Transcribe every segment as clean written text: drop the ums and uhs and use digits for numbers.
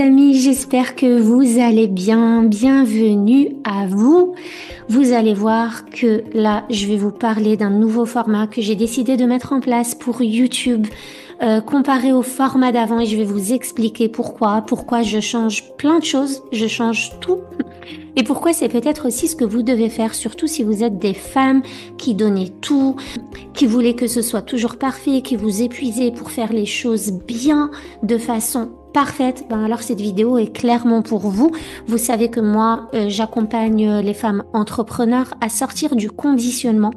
amis, j'espère que vous allez bien. Bienvenue à vous. Vous allez voir que là, je vais vous parler d'un nouveau format que j'ai décidé de mettre en place pour YouTube, comparé au format d'avant, et je vais vous expliquer pourquoi je change plein de choses, je change tout. Et pourquoi c'est peut-être aussi ce que vous devez faire, surtout si vous êtes des femmes qui donnez tout, qui voulez que ce soit toujours parfait, qui vous épuisez pour faire les choses bien, de façon parfaite. Ben alors cette vidéo est clairement pour vous. Vous savez que moi, j'accompagne les femmes entrepreneurs à sortir du conditionnement.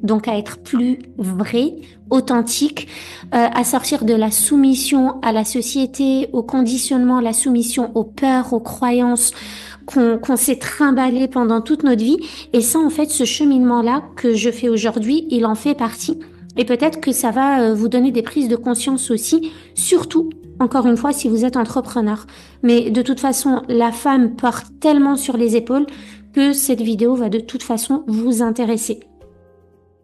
Donc à être plus vrai, authentique, à sortir de la soumission à la société, au conditionnement, la soumission aux peurs, aux croyances, qu'on s'est trimballé pendant toute notre vie. Et ça, en fait, ce cheminement-là que je fais aujourd'hui, il en fait partie. Et peut-être que ça va vous donner des prises de conscience aussi, surtout, encore une fois, si vous êtes entrepreneur. Mais de toute façon, la femme porte tellement sur les épaules que cette vidéo va de toute façon vous intéresser.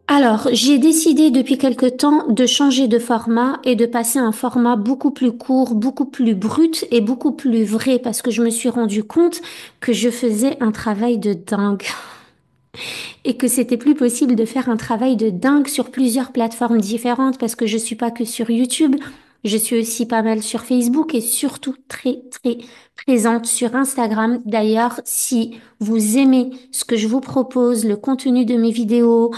Alors, j'ai décidé depuis quelque temps de changer de format et de passer à un format beaucoup plus court, beaucoup plus brut et beaucoup plus vrai parce que je me suis rendu compte que je faisais un travail de dingue et que c'était plus possible de faire un travail de dingue sur plusieurs plateformes différentes parce que je suis pas que sur YouTube, je suis aussi pas mal sur Facebook et surtout très très présente sur Instagram. D'ailleurs, si vous aimez ce que je vous propose, le contenu de mes vidéos,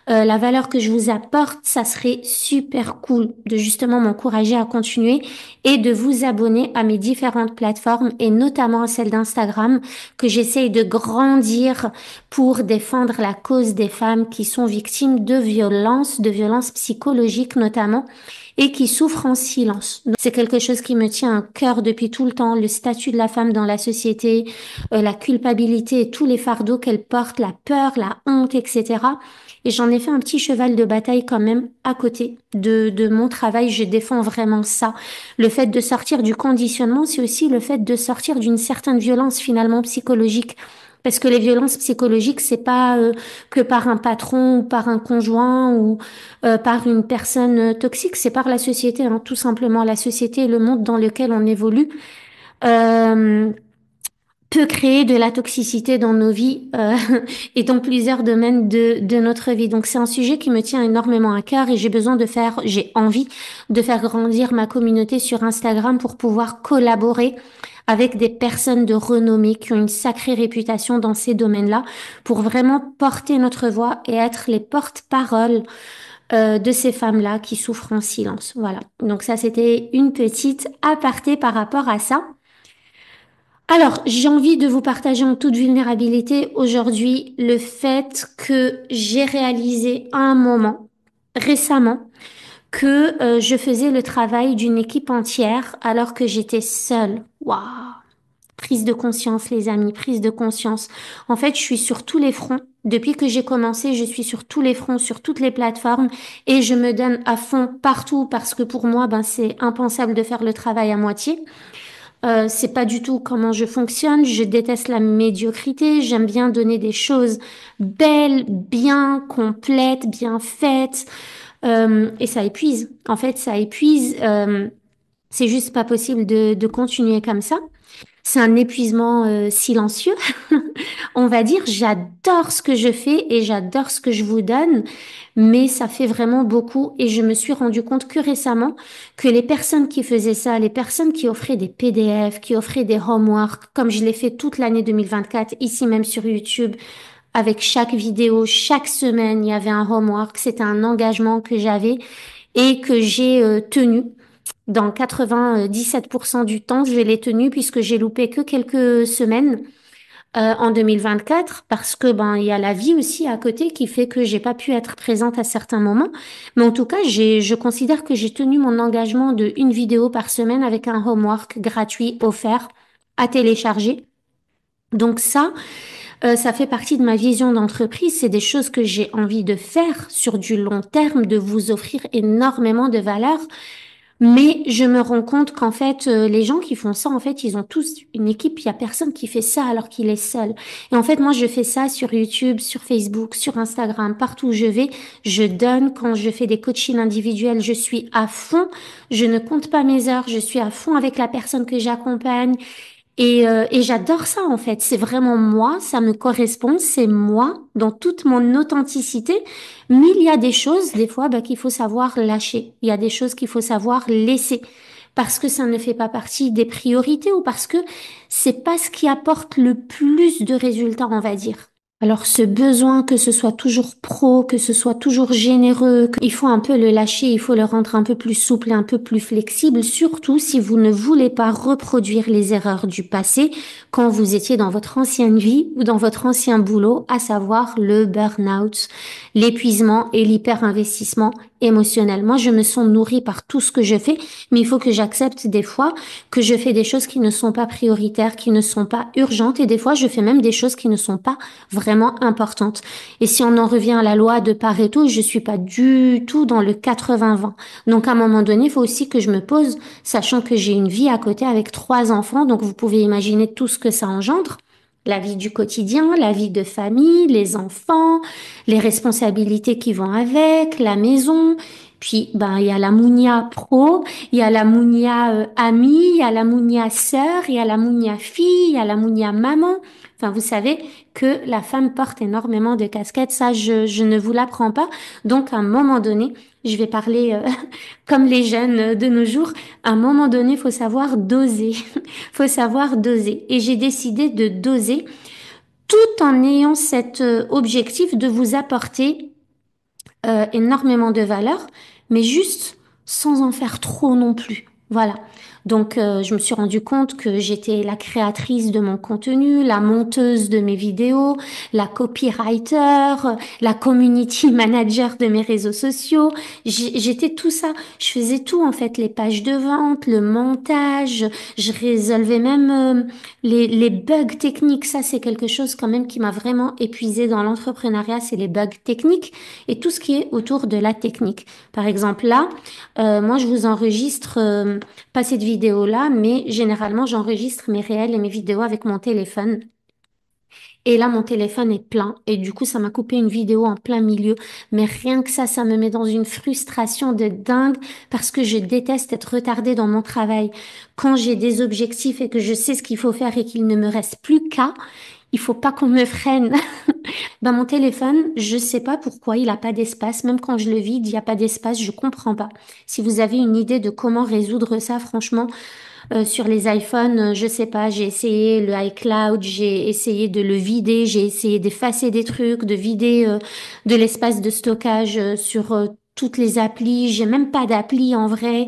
la valeur que je vous apporte, ça serait super cool de justement m'encourager à continuer et de vous abonner à mes différentes plateformes et notamment à celle d'Instagram que j'essaye de grandir pour défendre la cause des femmes qui sont victimes de violences psychologiques notamment et qui souffrent en silence. Donc, c'est quelque chose qui me tient à cœur depuis tout le temps, le statut de la femme dans la société, la culpabilité et tous les fardeaux qu'elle porte, la peur, la honte, etc. Et j'en ai fait un petit cheval de bataille quand même à côté de mon travail. Je défends vraiment ça. Le fait de sortir du conditionnement, c'est aussi le fait de sortir d'une certaine violence finalement psychologique. Parce que les violences psychologiques, c'est pas que par un patron ou par un conjoint ou par une personne toxique, c'est par la société, hein, tout simplement la société et le monde dans lequel on évolue. Euh, peut créer de la toxicité dans nos vies et dans plusieurs domaines de notre vie. Donc c'est un sujet qui me tient énormément à cœur et j'ai envie de faire grandir ma communauté sur Instagram pour pouvoir collaborer avec des personnes de renommée qui ont une sacrée réputation dans ces domaines-là pour vraiment porter notre voix et être les porte-paroles de ces femmes-là qui souffrent en silence. Voilà. Donc ça, c'était une petite aparté par rapport à ça. Alors, j'ai envie de vous partager en toute vulnérabilité aujourd'hui le fait que j'ai réalisé à un moment, récemment, que je faisais le travail d'une équipe entière alors que j'étais seule. Waouh! Prise de conscience, les amis, prise de conscience. En fait, je suis sur tous les fronts. Depuis que j'ai commencé, je suis sur tous les fronts, sur toutes les plateformes et je me donne à fond partout parce que pour moi, ben, c'est impensable de faire le travail à moitié. C'est pas du tout comment je fonctionne. Je déteste la médiocrité. J'aime bien donner des choses belles, bien complètes, bien faites. Et ça épuise. En fait, ça épuise. C'est juste pas possible de continuer comme ça. C'est un épuisement silencieux. On va dire, j'adore ce que je fais et j'adore ce que je vous donne, mais ça fait vraiment beaucoup et je me suis rendu compte que récemment que les personnes qui faisaient ça, les personnes qui offraient des PDF, qui offraient des homework, comme je l'ai fait toute l'année 2024, ici même sur YouTube, avec chaque vidéo, chaque semaine, il y avait un homework, c'était un engagement que j'avais et que j'ai tenu. Dans 97% du temps, je l'ai tenu puisque j'ai loupé que quelques semaines en 2024 parce que ben il y a la vie aussi à côté qui fait que j'ai pas pu être présente à certains moments. Mais en tout cas, je considère que j'ai tenu mon engagement de une vidéo par semaine avec un homework gratuit offert à télécharger. Donc ça fait partie de ma vision d'entreprise. C'est des choses que j'ai envie de faire sur du long terme, de vous offrir énormément de valeur. Mais je me rends compte qu'en fait, les gens qui font ça, en fait, ils ont tous une équipe. Il y a personne qui fait ça alors qu'il est seul. Et en fait, moi, je fais ça sur YouTube, sur Facebook, sur Instagram, partout où je vais. Je donne quand je fais des coachings individuels. Je suis à fond. Je ne compte pas mes heures. Je suis à fond avec la personne que j'accompagne. Et j'adore ça en fait. C'est vraiment moi, ça me correspond, c'est moi dans toute mon authenticité. Mais il y a des choses, des fois, bah, qu'il faut savoir lâcher. Il y a des choses qu'il faut savoir laisser parce que ça ne fait pas partie des priorités ou parce que c'est pas ce qui apporte le plus de résultats, on va dire. Alors ce besoin que ce soit toujours pro, que ce soit toujours généreux, il faut un peu le lâcher, il faut le rendre un peu plus souple et un peu plus flexible, surtout si vous ne voulez pas reproduire les erreurs du passé quand vous étiez dans votre ancienne vie ou dans votre ancien boulot, à savoir le burn-out, l'épuisement et l'hyper-investissement émotionnel. Moi, je me sens nourrie par tout ce que je fais, mais il faut que j'accepte des fois que je fais des choses qui ne sont pas prioritaires, qui ne sont pas urgentes et des fois, je fais même des choses qui ne sont pas vraiment importante. Et si on en revient à la loi de Pareto, je suis pas du tout dans le 80-20. Donc à un moment donné, il faut aussi que je me pose, sachant que j'ai une vie à côté avec 3 enfants, donc vous pouvez imaginer tout ce que ça engendre. La vie du quotidien, la vie de famille, les enfants, les responsabilités qui vont avec, la maison. Puis, ben, il y a la Mounia pro, il y a la Mounia amie, il y a la Mounia sœur, il y a la Mounia fille, il y a la Mounia maman. Enfin, vous savez que la femme porte énormément de casquettes. Ça, je ne vous l'apprends pas. Donc, à un moment donné, je vais parler comme les jeunes de nos jours. À un moment donné, il faut savoir doser. Faut savoir doser. Et j'ai décidé de doser tout en ayant cet objectif de vous apporter énormément de valeur, mais juste sans en faire trop non plus. Voilà. Donc, je me suis rendu compte que j'étais la créatrice de mon contenu, la monteuse de mes vidéos, la copywriter, la community manager de mes réseaux sociaux. J'étais tout ça. Je faisais tout, en fait, les pages de vente, le montage. Je résolvais même les bugs techniques. Ça, c'est quelque chose quand même qui m'a vraiment épuisée dans l'entrepreneuriat, c'est les bugs techniques et tout ce qui est autour de la technique. Par exemple, là, moi, je vous enregistre, pas cette vidéo-là, mais généralement, j'enregistre mes réels et mes vidéos avec mon téléphone. Et là, mon téléphone est plein. Et du coup, ça m'a coupé une vidéo en plein milieu. Mais rien que ça me met dans une frustration de dingue parce que je déteste être retardée dans mon travail. Quand j'ai des objectifs et que je sais ce qu'il faut faire et qu'il ne me reste plus qu'à, il faut pas qu'on me freine. Ben, mon téléphone, je sais pas pourquoi il a pas d'espace. Même quand je le vide, il y a pas d'espace. Je comprends pas. Si vous avez une idée de comment résoudre ça, franchement, sur les iPhones, je sais pas. J'ai essayé le iCloud, j'ai essayé de le vider, j'ai essayé d'effacer des trucs, de vider de l'espace de stockage sur toutes les applis. J'ai même pas d'appli en vrai.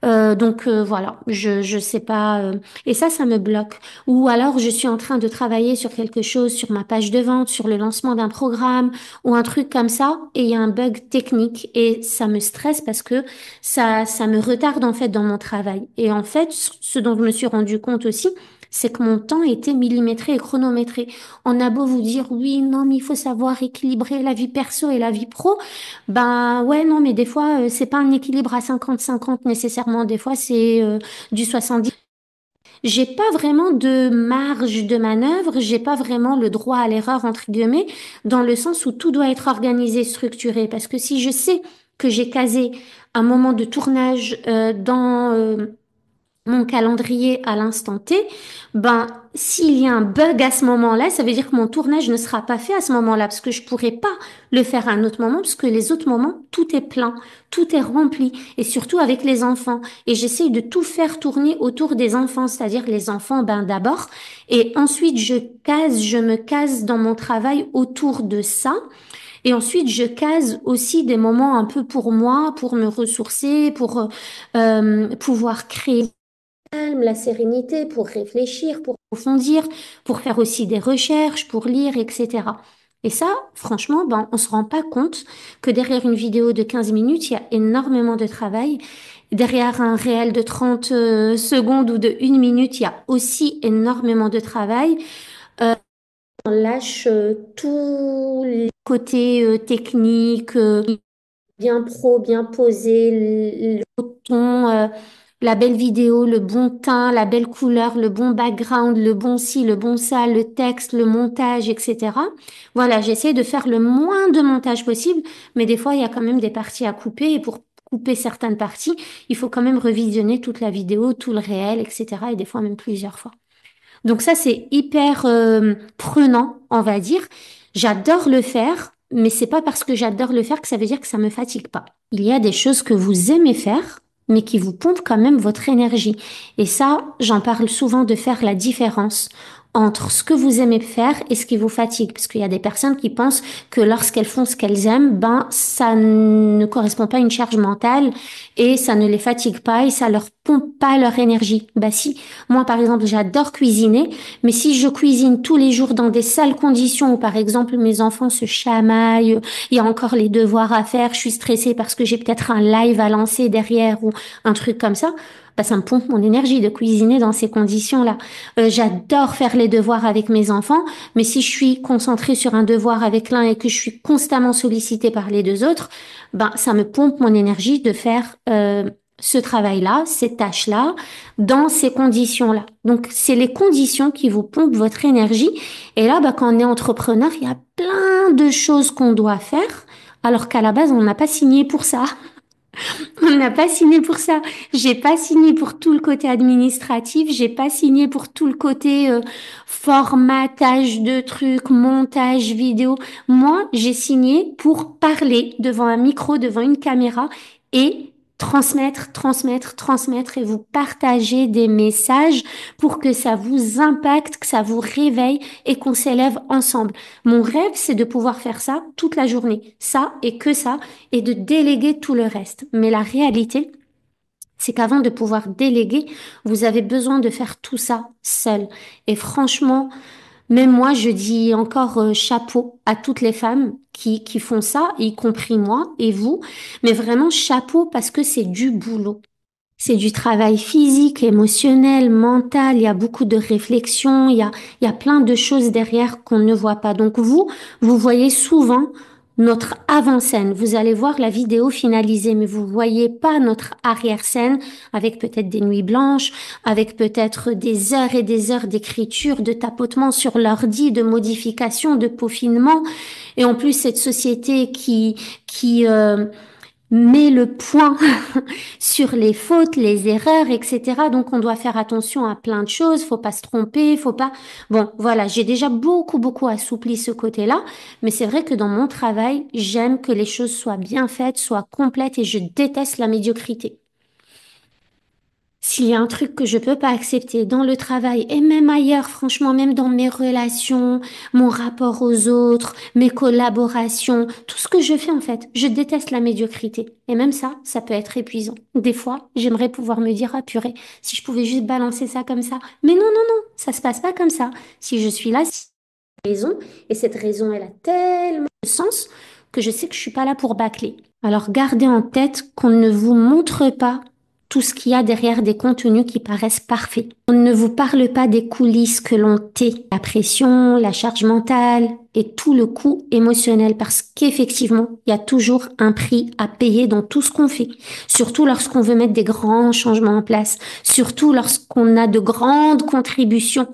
Donc voilà, je sais pas et ça me bloque. Ou alors je suis en train de travailler sur quelque chose, sur ma page de vente, sur le lancement d'un programme ou un truc comme ça et il y a un bug technique et ça me stresse parce que ça me retarde en fait dans mon travail. Et en fait, ce dont je me suis rendu compte aussi, c'est que mon temps était millimétré et chronométré. On a beau vous dire oui, non, mais il faut savoir équilibrer la vie perso et la vie pro. Ben ouais, non, mais des fois, c'est pas un équilibre à 50-50 nécessairement. Des fois, c'est du 70. J'ai pas vraiment de marge de manœuvre, j'ai pas vraiment le droit à l'erreur, entre guillemets, dans le sens où tout doit être organisé, structuré. Parce que si je sais que j'ai casé un moment de tournage dans mon calendrier à l'instant T, ben, s'il y a un bug à ce moment-là, ça veut dire que mon tournage ne sera pas fait à ce moment-là, parce que je pourrai pas le faire à un autre moment, parce que les autres moments, tout est plein, tout est rempli, et surtout avec les enfants. Et j'essaye de tout faire tourner autour des enfants, c'est-à-dire les enfants, ben, d'abord, et ensuite je me case dans mon travail autour de ça. Et ensuite, je case aussi des moments un peu pour moi, pour me ressourcer, pour pouvoir créer calme, la sérénité pour réfléchir, pour approfondir, pour faire aussi des recherches, pour lire, etc. Et ça, franchement, ben, on se rend pas compte que derrière une vidéo de 15 minutes, il y a énormément de travail. Derrière un réel de 30 secondes ou de 1 minute, il y a aussi énormément de travail. On lâche tous les côtés techniques, bien pro, bien posé, le beau ton, la belle vidéo, le bon teint, la belle couleur, le bon background, le bon ci, le bon ça, le texte, le montage, etc. Voilà, j'essaie de faire le moins de montage possible, mais des fois, il y a quand même des parties à couper et pour couper certaines parties, il faut quand même revisionner toute la vidéo, tout le réel, etc. et des fois même plusieurs fois. Donc ça, c'est hyper prenant, on va dire. J'adore le faire, mais c'est pas parce que j'adore le faire que ça veut dire que ça me fatigue pas. Il y a des choses que vous aimez faire, mais qui vous pompent quand même votre énergie. Et ça, j'en parle souvent de faire la différence entre ce que vous aimez faire et ce qui vous fatigue. Parce qu'il y a des personnes qui pensent que lorsqu'elles font ce qu'elles aiment, ben, ça ne correspond pas à une charge mentale et ça ne les fatigue pas et ça leur pompe pas leur énergie. Bah si, moi, par exemple, j'adore cuisiner, mais si je cuisine tous les jours dans des sales conditions où, par exemple, mes enfants se chamaillent, il y a encore les devoirs à faire, je suis stressée parce que j'ai peut-être un live à lancer derrière ou un truc comme ça, bah, ça me pompe mon énergie de cuisiner dans ces conditions-là. J'adore faire les devoirs avec mes enfants, mais si je suis concentrée sur un devoir avec l'un et que je suis constamment sollicitée par les deux autres, ben, ça me pompe mon énergie de faire ce travail-là, ces tâches-là dans ces conditions-là. Donc, c'est les conditions qui vous pompent votre énergie. Et là, bah, quand on est entrepreneur, il y a plein de choses qu'on doit faire, alors qu'à la base, on n'a pas signé pour ça. On n'a pas signé pour ça. J'ai pas signé pour tout le côté administratif. J'ai pas signé pour tout le côté formatage de trucs, montage vidéo. Moi, j'ai signé pour parler devant un micro, devant une caméra et transmettre et vous partager des messages pour que ça vous impacte, que ça vous réveille et qu'on s'élève ensemble. Mon rêve, c'est de pouvoir faire ça toute la journée. Ça et que ça et de déléguer tout le reste. Mais la réalité, c'est qu'avant de pouvoir déléguer, vous avez besoin de faire tout ça seul. Et franchement, même moi, je dis encore chapeau à toutes les femmes qui font ça, y compris moi et vous. Mais vraiment chapeau parce que c'est du boulot. C'est du travail physique, émotionnel, mental. Il y a beaucoup de réflexion. Il y a plein de choses derrière qu'on ne voit pas. Donc vous voyez souvent notre avant-scène. Vous allez voir la vidéo finalisée, mais vous voyez pas notre arrière-scène avec peut-être des nuits blanches, avec peut-être des heures et des heures d'écriture, de tapotement sur l'ordi, de modification, de peaufinement. Et en plus, cette société qui met le point sur les fautes, les erreurs, etc. Donc, on doit faire attention à plein de choses. Faut pas se tromper, faut pas. Bon, voilà, j'ai déjà beaucoup assoupli ce côté-là, mais c'est vrai que dans mon travail, j'aime que les choses soient bien faites, soient complètes, et je déteste la médiocrité. S'il y a un truc que je peux pas accepter dans le travail et même ailleurs, franchement, même dans mes relations, mon rapport aux autres, mes collaborations, tout ce que je fais en fait, je déteste la médiocrité. Et même ça peut être épuisant. Des fois, j'aimerais pouvoir me dire, ah purée, si je pouvais juste balancer ça comme ça. Mais non, ça se passe pas comme ça. Si je suis là, c'est une raison, et cette raison, elle a tellement de sens que je sais que je suis pas là pour bâcler. Alors gardez en tête qu'on ne vous montre pas tout ce qu'il y a derrière des contenus qui paraissent parfaits. On ne vous parle pas des coulisses que l'on tait, la pression, la charge mentale et tout le coût émotionnel parce qu'effectivement, il y a toujours un prix à payer dans tout ce qu'on fait. Surtout lorsqu'on veut mettre des grands changements en place, surtout lorsqu'on a de grandes contributions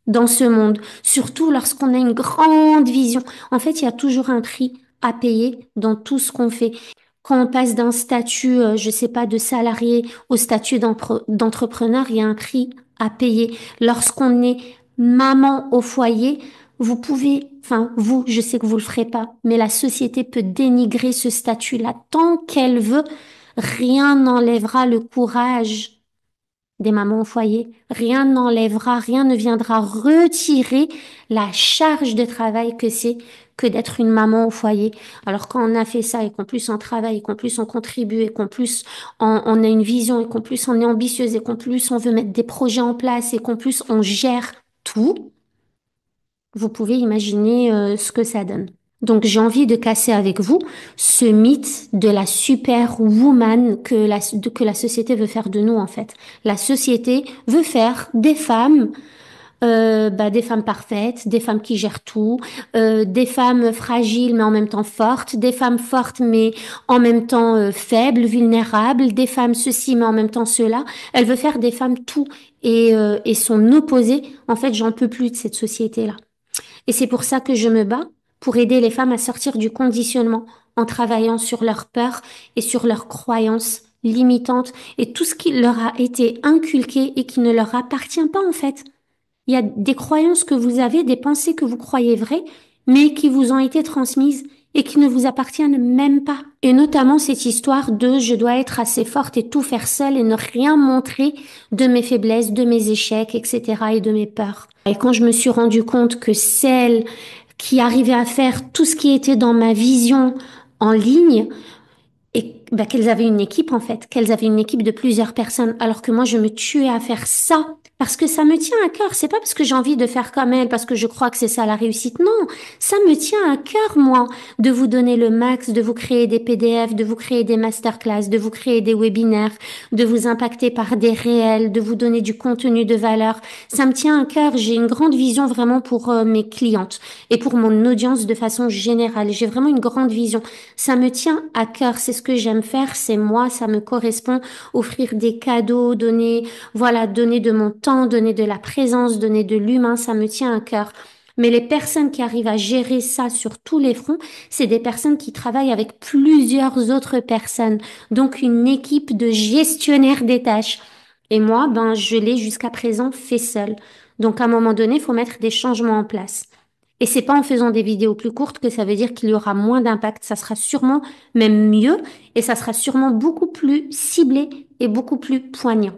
dans ce monde, surtout lorsqu'on a une grande vision. En fait, il y a toujours un prix à payer dans tout ce qu'on fait. Quand on passe d'un statut, je sais pas, de salarié au statut d'entrepreneur, il y a un prix à payer. Lorsqu'on est maman au foyer, vous pouvez, enfin, vous, je sais que vous le ferez pas, mais la société peut dénigrer ce statut-là tant qu'elle veut. Rien n'enlèvera le courage des mamans au foyer. Rien n'enlèvera, rien ne viendra retirer la charge de travail que c'est que d'être une maman au foyer. Alors quand on a fait ça et qu'en plus on travaille, et qu'en plus on contribue et qu'en plus on a une vision et qu'en plus on est ambitieuse et qu'en plus on veut mettre des projets en place et qu'en plus on gère tout, vous pouvez imaginer ce que ça donne. Donc j'ai envie de casser avec vous ce mythe de la superwoman que la société veut faire de nous en fait. La société veut faire des femmes des femmes parfaites, des femmes qui gèrent tout, des femmes fragiles mais en même temps fortes, des femmes fortes mais en même temps faibles, vulnérables, des femmes ceci mais en même temps cela. Elle veut faire des femmes tout et son opposé. En fait, j'en peux plus de cette société-là. Et c'est pour ça que je me bats pour aider les femmes à sortir du conditionnement en travaillant sur leurs peurs et sur leurs croyances limitantes et tout ce qui leur a été inculqué et qui ne leur appartient pas en fait. Il y a des croyances que vous avez, des pensées que vous croyez vraies, mais qui vous ont été transmises et qui ne vous appartiennent même pas. Et notamment cette histoire de je dois être assez forte et tout faire seule et ne rien montrer de mes faiblesses, de mes échecs, etc. et de mes peurs. Et quand je me suis rendu compte que celle qui arrivait à faire tout ce qui était dans ma vision en ligne, et qu'elles avaient une équipe en fait, qu'elles avaient une équipe de plusieurs personnes, alors que moi je me tuais à faire ça parce que ça me tient à cœur. C'est pas parce que j'ai envie de faire comme elles, parce que je crois que c'est ça la réussite. Non, ça me tient à cœur moi de vous donner le max, de vous créer des PDF, de vous créer des masterclass, de vous créer des webinaires, de vous impacter par des réels, de vous donner du contenu de valeur. Ça me tient à cœur. J'ai une grande vision vraiment pour mes clientes et pour mon audience de façon générale. J'ai vraiment une grande vision. Ça me tient à cœur, c'est ce que j'aime faire, c'est moi, ça me correspond, offrir des cadeaux, donner, voilà, donner de mon temps, donner de la présence, donner de l'humain, ça me tient à cœur. Mais les personnes qui arrivent à gérer ça sur tous les fronts, c'est des personnes qui travaillent avec plusieurs autres personnes. Donc une équipe de gestionnaires des tâches. Et moi, je l'ai jusqu'à présent fait seule. Donc à un moment donné, il faut mettre des changements en place. Et c'est pas en faisant des vidéos plus courtes que ça veut dire qu'il y aura moins d'impact. Ça sera sûrement même mieux et ça sera sûrement beaucoup plus ciblé et beaucoup plus poignant.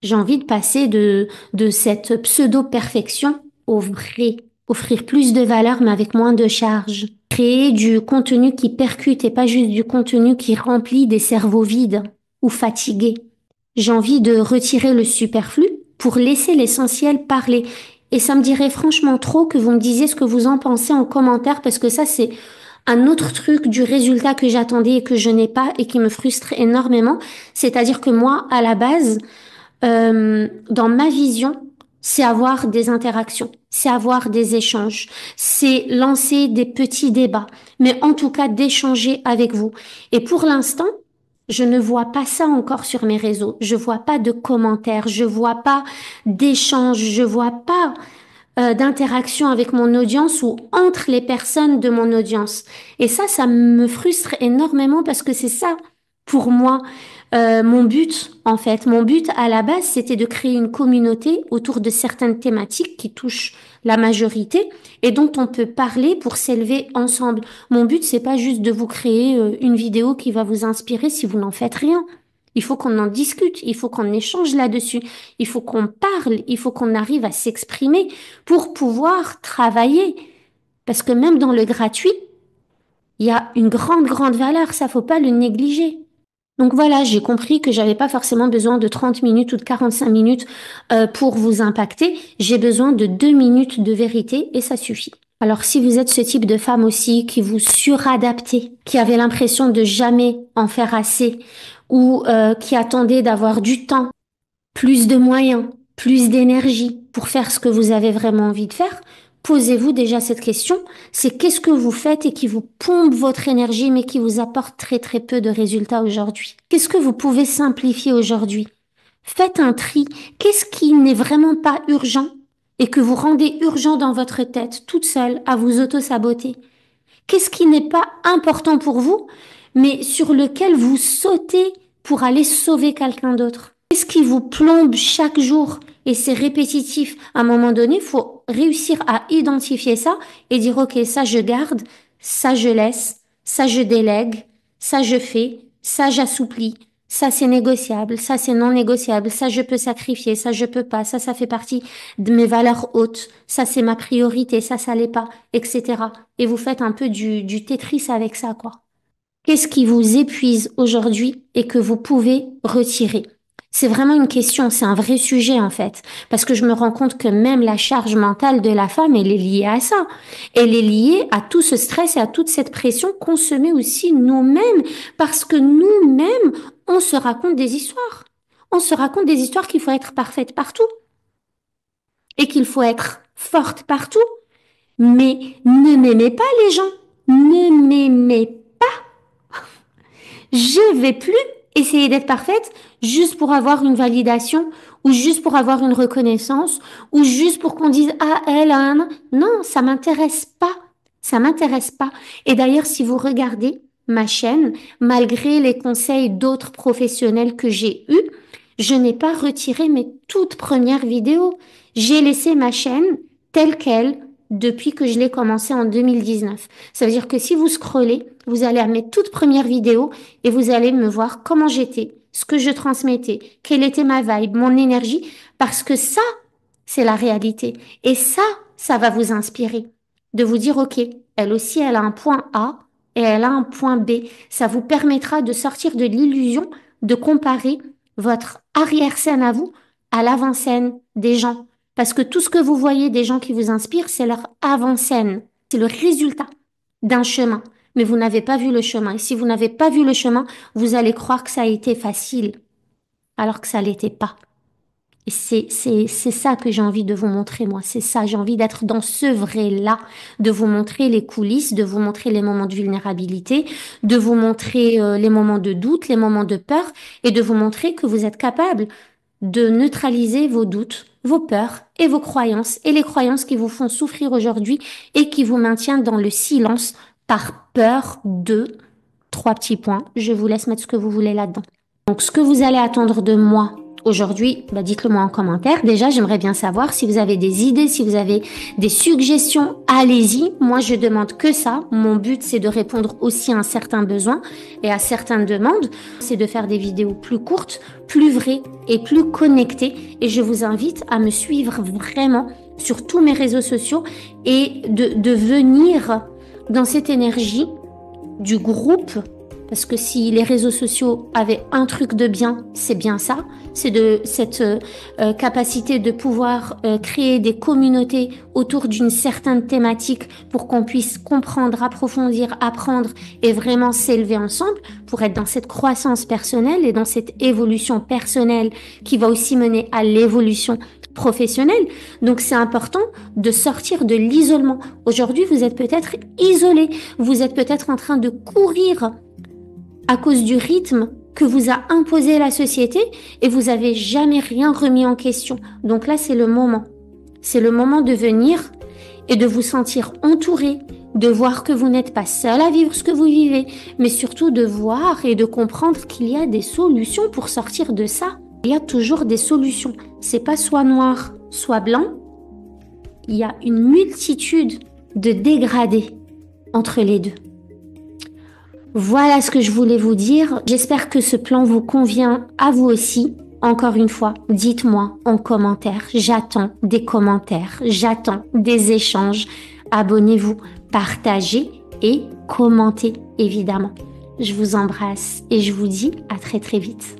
J'ai envie de passer de cette pseudo-perfection au vrai. Offrir plus de valeur mais avec moins de charge. Créer du contenu qui percute et pas juste du contenu qui remplit des cerveaux vides ou fatigués. J'ai envie de retirer le superflu pour laisser l'essentiel parler. Et ça me dirait franchement trop que vous me disiez ce que vous en pensez en commentaire parce que ça, c'est un autre truc du résultat que j'attendais et que je n'ai pas et qui me frustre énormément. C'est-à-dire que moi, à la base, dans ma vision, c'est avoir des interactions, c'est avoir des échanges, c'est lancer des petits débats, mais en tout cas d'échanger avec vous. Et pour l'instant, je ne vois pas ça encore sur mes réseaux. Je vois pas de commentaires, je vois pas d'échanges, je vois pas d'interaction avec mon audience ou entre les personnes de mon audience. Et ça me frustre énormément parce que c'est ça, pour moi, mon but, en fait. Mon but à la base, c'était de créer une communauté autour de certaines thématiques qui touchent la majorité et dont on peut parler pour s'élever ensemble. Mon but, c'est pas juste de vous créer une vidéo qui va vous inspirer si vous n'en faites rien. Il faut qu'on en discute, il faut qu'on échange là-dessus, il faut qu'on parle, il faut qu'on arrive à s'exprimer pour pouvoir travailler. Parce que même dans le gratuit, il y a une grande, grande valeur, ça faut pas le négliger. Donc voilà, j'ai compris que j'avais pas forcément besoin de 30 minutes ou de 45 minutes pour vous impacter. J'ai besoin de 2 minutes de vérité et ça suffit. Alors si vous êtes ce type de femme aussi qui vous suradaptez, qui avait l'impression de jamais en faire assez ou qui attendait d'avoir du temps, plus de moyens, plus d'énergie pour faire ce que vous avez vraiment envie de faire, posez-vous déjà cette question, c'est qu'est-ce que vous faites et qui vous pompe votre énergie mais qui vous apporte très très peu de résultats aujourd'hui? Qu'est-ce que vous pouvez simplifier aujourd'hui? Faites un tri. Qu'est-ce qui n'est vraiment pas urgent et que vous rendez urgent dans votre tête, toute seule, à vous auto-saboter? Qu'est-ce qui n'est pas important pour vous, mais sur lequel vous sautez pour aller sauver quelqu'un d'autre? Qu'est-ce qui vous plombe chaque jour? Et c'est répétitif. À un moment donné, il faut réussir à identifier ça et dire, OK, ça je garde, ça je laisse, ça je délègue, ça je fais, ça j'assouplis, ça c'est négociable, ça c'est non négociable, ça je peux sacrifier, ça je peux pas, ça fait partie de mes valeurs hautes, ça c'est ma priorité, ça l'est pas, etc. Et vous faites un peu du Tetris avec ça, quoi. Qu'est-ce qui vous épuise aujourd'hui et que vous pouvez retirer? C'est vraiment une question, c'est un vrai sujet en fait, parce que je me rends compte que même la charge mentale de la femme, elle est liée à ça. Elle est liée à tout ce stress et à toute cette pression qu'on se met aussi nous-mêmes, parce que nous-mêmes, on se raconte des histoires. On se raconte des histoires qu'il faut être parfaite partout. et qu'il faut être forte partout. Mais ne m'aimez pas les gens. Ne m'aimez pas. Je vais plus essayer d'être parfaite juste pour avoir une validation ou juste pour avoir une reconnaissance ou juste pour qu'on dise ah elle a un... Non, ça m'intéresse pas. Ça m'intéresse pas. Et d'ailleurs, si vous regardez ma chaîne, malgré les conseils d'autres professionnels que j'ai eus, je n'ai pas retiré mes toutes premières vidéos. J'ai laissé ma chaîne telle qu'elle depuis que je l'ai commencé en 2019. Ça veut dire que si vous scrollez, vous allez à mes toutes premières vidéos et vous allez me voir comment j'étais, ce que je transmettais, quelle était ma vibe, mon énergie, parce que ça, c'est la réalité. Et ça va vous inspirer. De vous dire, OK, elle aussi, elle a un point A et elle a un point B. Ça vous permettra de sortir de l'illusion de comparer votre arrière-scène à vous à l'avant-scène des gens. Parce que tout ce que vous voyez des gens qui vous inspirent, c'est leur avant-scène. C'est le résultat d'un chemin. Mais vous n'avez pas vu le chemin. Et si vous n'avez pas vu le chemin, vous allez croire que ça a été facile, alors que ça l'était pas. Et c'est ça que j'ai envie de vous montrer, moi. C'est ça, j'ai envie d'être dans ce vrai-là, de vous montrer les coulisses, de vous montrer les moments de vulnérabilité, de vous montrer les moments de doute, les moments de peur, et de vous montrer que vous êtes capable de neutraliser vos doutes, vos peurs et vos croyances, et les croyances qui vous font souffrir aujourd'hui et qui vous maintiennent dans le silence par peur de... Trois petits points. Je vous laisse mettre ce que vous voulez là-dedans. Donc, ce que vous allez attendre de moi aujourd'hui, dites-le moi en commentaire. Déjà, j'aimerais bien savoir si vous avez des idées, si vous avez des suggestions, allez-y. Moi, je demande que ça. Mon but, c'est de répondre aussi à un certain besoin et à certaines demandes. C'est de faire des vidéos plus courtes, plus vraies et plus connectées. Et je vous invite à me suivre vraiment sur tous mes réseaux sociaux et de venir dans cette énergie du groupe, parce que si les réseaux sociaux avaient un truc de bien, c'est bien ça, c'est de cette capacité de pouvoir créer des communautés autour d'une certaine thématique pour qu'on puisse comprendre, approfondir, apprendre et vraiment s'élever ensemble pour être dans cette croissance personnelle et dans cette évolution personnelle qui va aussi mener à l'évolution professionnelle. Donc c'est important de sortir de l'isolement. Aujourd'hui, vous êtes peut-être isolé, vous êtes peut-être en train de courir à cause du rythme que vous a imposé la société et vous avez jamais rien remis en question. Donc là, c'est le moment. C'est le moment de venir et de vous sentir entouré, de voir que vous n'êtes pas seul à vivre ce que vous vivez, mais surtout de voir et de comprendre qu'il y a des solutions pour sortir de ça. Il y a toujours des solutions. C'est pas soit noir, soit blanc. Il y a une multitude de dégradés entre les deux. Voilà ce que je voulais vous dire. J'espère que ce plan vous convient à vous aussi. Encore une fois, dites-moi en commentaire. J'attends des commentaires. J'attends des échanges. Abonnez-vous, partagez et commentez évidemment. Je vous embrasse et je vous dis à très très vite.